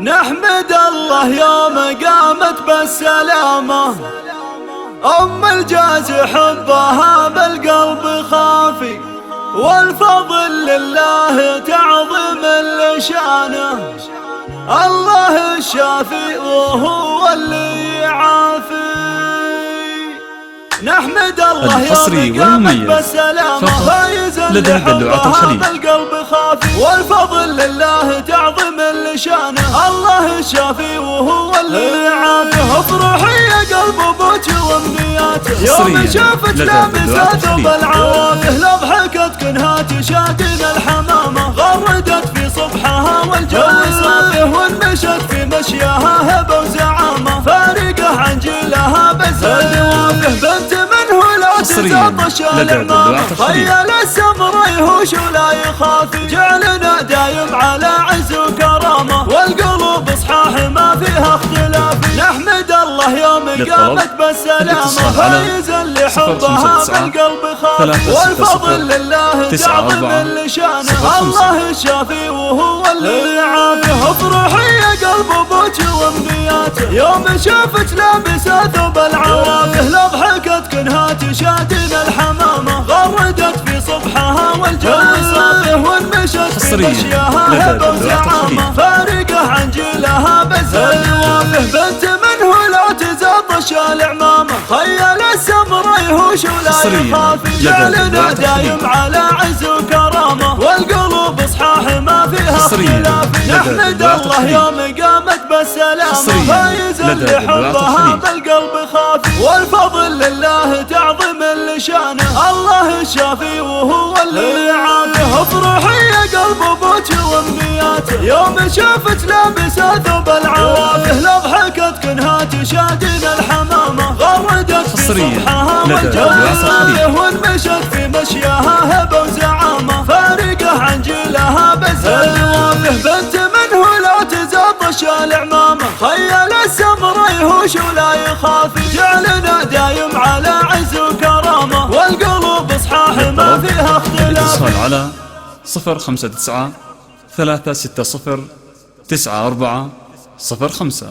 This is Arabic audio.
نحمد الله يوم قامت بالسلامة، أم الجاز حبها بالقلب خافي، والفضل لله تعظم اللشانة، الله الشافي وهو اللي يعافي. نحمد الله يوم قامت بالسلامة، فايزا لحبها بالقلب خافي، والفضل لله تعظم اللشانة، الله الشافي وهو اللي يعافي. افرحي يا قلب ابوك وامنياته، يوم شافت لابسة ثوب العوافي، لو ضحكت كنها تشادين الحمامة، غردت في صبحها والجو صافي، وانمشت في مشيها هبة وزعامة، فارقة عن جيلها بالزاد وافه، بنت منه لا تزطش العمامة، خيال السمر يهوش ولا يخافي، جعلنا دايم على عز وكرامة، والقلوب صحاح ما فيها اختلاف. نحمد الله يوم قامت بالسلامة، فايزا لحبها بالقلب خافي، والفضل لله تعظم اللشانة، الله الشافي وهو اللي يعافي. افرحي يا قلب ابوك وامنياته، يوم شافت لابسة ثوب العوافي، لو ضحكت كنها تشادين الحمامة، غردت في صبحها والجو صافي، وانمشت في مشيها هبة وزعامة، فارقة عن جيلها بالزاد وافه، بنت منه لا تزطش العمامة، خيال السمر يهوش ولا يخافي، جعلنا دايم على عز وكرامة، والقلوب صحاح ما فيها اختلاف. نحمد الله يوم قامت بالسلامة، فايزا لحبها بالقلب خافي، والفضل لله تعظم اللشانة، الله الشافي وهو اللي يعافي. افرحي يا قلب ابوك وامنياته، يوم شافت لابسة ثوب العوافي، لو ضحكت كنها تشادين الحمامة، غردت في صبحها والجو صافي، وانمشت في مشيها هبة وزعامة، فارقة عن جيلها بالزاد وافه، بنت منه لا تزطش العمامة، خيال السمر يهوش ولا يخافي، جعلنا دايم على عز وكرامة، والقلوب صحاح ما فيها اختلاف. اتصال على 059 360 94 05.